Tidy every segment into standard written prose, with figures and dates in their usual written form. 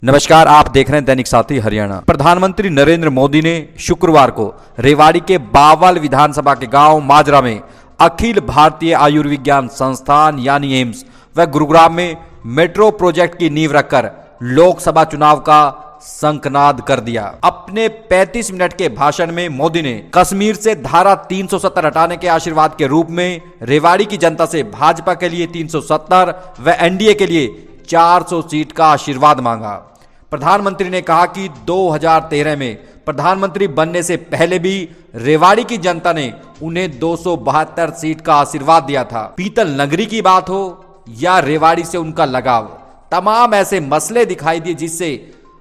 नमस्कार, आप देख रहे हैं दैनिक साथी हरियाणा। प्रधानमंत्री नरेंद्र मोदी ने शुक्रवार को रेवाड़ी के बावल विधानसभा के गांव माजरा में अखिल भारतीय आयुर्विज्ञान संस्थान यानी एम्स व गुरुग्राम में मेट्रो प्रोजेक्ट की नींव रखकर लोकसभा चुनाव का शंखनाद कर दिया। अपने 35 मिनट के भाषण में मोदी ने कश्मीर से धारा 370 हटाने के आशीर्वाद के रूप में रेवाड़ी की जनता से भाजपा के लिए 370 व एनडीए के लिए 400 सीट का आशीर्वाद मांगा। प्रधानमंत्री ने कहा कि 2013 में प्रधानमंत्री बनने से पहले भी रेवाड़ी की जनता ने उन्हें 272 सीट का आशीर्वाद दिया था। पीतल नगरी की बात हो या रेवाड़ी से उनका लगाव, तमाम ऐसे मसले दिखाई दिए जिससे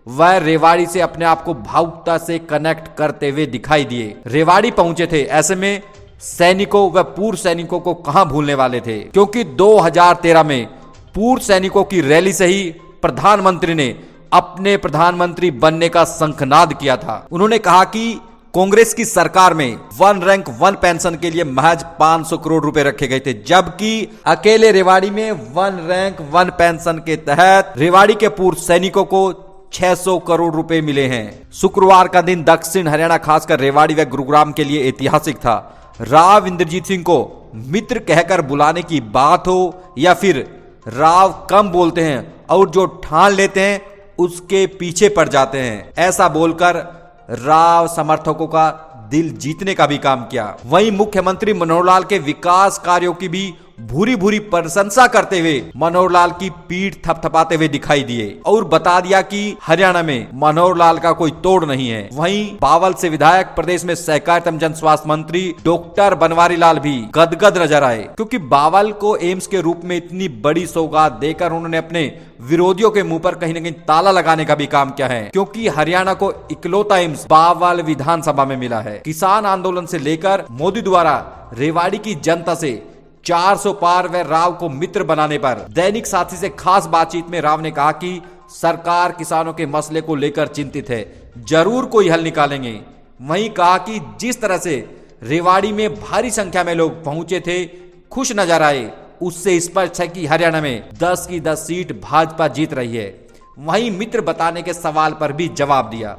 वह रेवाड़ी से अपने आप को भावुकता से कनेक्ट करते हुए दिखाई दिए। रेवाड़ी पहुंचे थे, ऐसे में सैनिकों व पूर्व सैनिकों को कहां भूलने वाले थे, क्योंकि 2013 में पूर्व सैनिकों की रैली से ही प्रधानमंत्री ने अपने प्रधानमंत्री बनने का शंखनाद किया था। उन्होंने कहा कि कांग्रेस की सरकार में वन रैंक वन पेंशन के लिए महज 500 करोड़ रुपए रखे गए थे, जबकि अकेले रेवाड़ी में वन रैंक वन पेंशन के तहत रेवाड़ी के पूर्व सैनिकों को 600 करोड़ रुपए मिले हैं। शुक्रवार का दिन दक्षिण हरियाणा खासकर रेवाड़ी व गुरुग्राम के लिए ऐतिहासिक था। राव इंद्रजीत सिंह को मित्र कहकर बुलाने की बात हो या फिर राव कम बोलते हैं और जो ठान लेते हैं उसके पीछे पड़ जाते हैं, ऐसा बोलकर राव समर्थकों का दिल जीतने का भी काम किया। वहीं मुख्यमंत्री मनोहर लाल के विकास कार्यों की भी भूरी भूरी प्रशंसा करते हुए मनोहर लाल की पीठ थपथपाते हुए दिखाई दिए और बता दिया कि हरियाणा में मनोहर लाल का कोई तोड़ नहीं है। वहीं बावल से विधायक, प्रदेश में सहकारिता एवं जन स्वास्थ्य मंत्री डॉक्टर बनवारी लाल भी गदगद नजर आए, क्योंकि बावल को एम्स के रूप में इतनी बड़ी सौगात देकर उन्होंने अपने विरोधियों के मुंह पर कहीं न कहीं ताला लगाने का भी काम किया है, क्योंकि हरियाणा को इकलौता एम्स बावल विधानसभा में मिला है। किसान आंदोलन से लेकर मोदी द्वारा रेवाड़ी की जनता से 400 पार व राव को मित्र बनाने पर दैनिक साथी से खास बातचीत में राव ने कहा कि सरकार किसानों के मसले को लेकर चिंतित है, जरूर कोई हल निकालेंगे। वहीं कहा कि जिस तरह से रेवाड़ी में भारी संख्या में लोग पहुंचे थे, खुश नजर आए, उससे स्पष्ट है कि हरियाणा में 10 की 10 सीट भाजपा जीत रही है। वहीं मित्र बताने के सवाल पर भी जवाब दिया।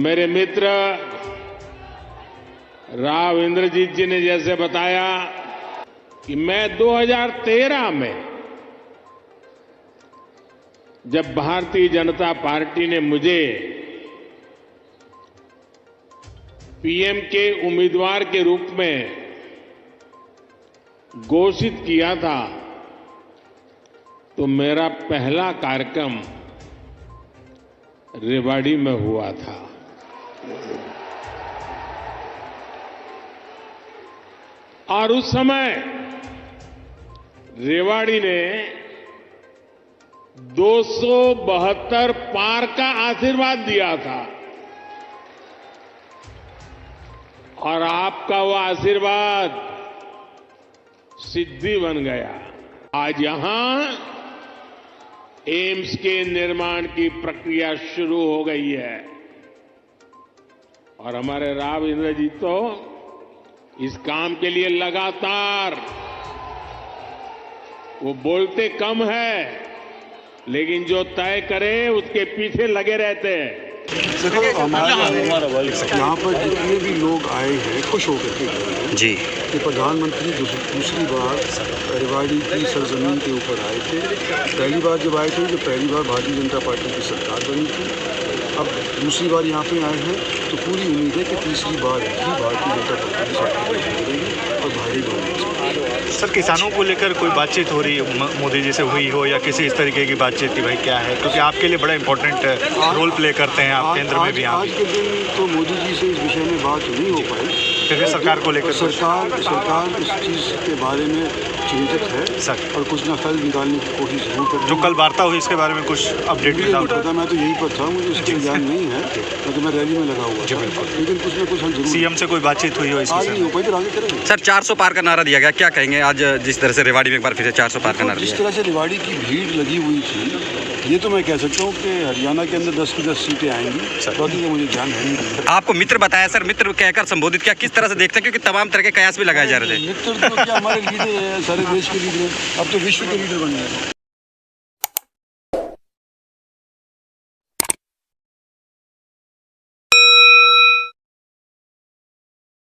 मेरे मित्र राव इंद्रजीत जी ने जैसे बताया कि मैं 2013 में जब भारतीय जनता पार्टी ने मुझे पीएम के उम्मीदवार के रूप में घोषित किया था, तो मेरा पहला कार्यक्रम रेवाड़ी में हुआ था। और उस समय रेवाड़ी ने 272 पार का आशीर्वाद दिया था और आपका वो आशीर्वाद सिद्धि बन गया। आज यहां एम्स के निर्माण की प्रक्रिया शुरू हो गई है और हमारे राव इंद्रजीत तो इस काम के लिए लगातार, वो बोलते कम है लेकिन जो तय करे उसके पीछे लगे रहते हैं। यहाँ पर जितने भी लोग आए हैं खुश होकर के गए हैं जी कि प्रधानमंत्री दूसरी बार रेवाड़ी की सरजमीन के ऊपर आए थे। पहली बार जब आए थे, जब पहली बार भारतीय जनता पार्टी की सरकार बनी थी, अब दूसरी बार यहाँ पे आए हैं, तो पूरी उम्मीद है कि तीसरी बार भी भारतीय जनता पार्टी की सरकार बनेगी और भारी बहुमत। सर, किसानों को लेकर कोई बातचीत हो रही है मोदी जी से हुई हो या किसी इस तरीके की बातचीत की, भाई क्या है, क्योंकि आपके लिए बड़ा इंपॉर्टेंट रोल प्ले करते हैं आप केंद्र में भी। आज के दिन तो मोदी जी से इस विषय में बात नहीं हो पाई, फिर सरकार को लेकर सरकार इस चीज़ के बारे में चिंतित है सर, और कुछ ना हल निकालने की कोशिश जरूर कर। जो कल वार्ता हुई इसके बारे में कुछ अपडेट नहीं पता, मैं तो यही पर था, मुझे इसका ज्ञान नहीं है, तो मैं रैली में लगा हुआ जी बिल्कुल, लेकिन कुछ ना कुछ हम जरूर। सीएम से कोई बातचीत हुई हो इस आज नहीं हो पाई, तो आगे करेंगे। सर, 400 पार का नारा दिया गया, क्या कहेंगे आज जिस तरह से रेवाड़ी में एक बार फिर से 400 पार का नारा जिस तरह से रेवाड़ी की भीड़ लगी हुई थी, ये तो मैं कह सकता हूँ कि हरियाणा के अंदर 10 की 10 सीटें आएंगी, बाकी का मुझे ज्ञान है नहीं। आपको मित्र बताया सर, मित्र कहकर संबोधित किया, किस तरह से देखते हैं, क्योंकि तमाम तरह के कयास भी लगाए जा रहे थे। मित्र तो क्या हमारे लीडर है, सारे देश के लीडर, अब तो विश्व के लीडर बन गए।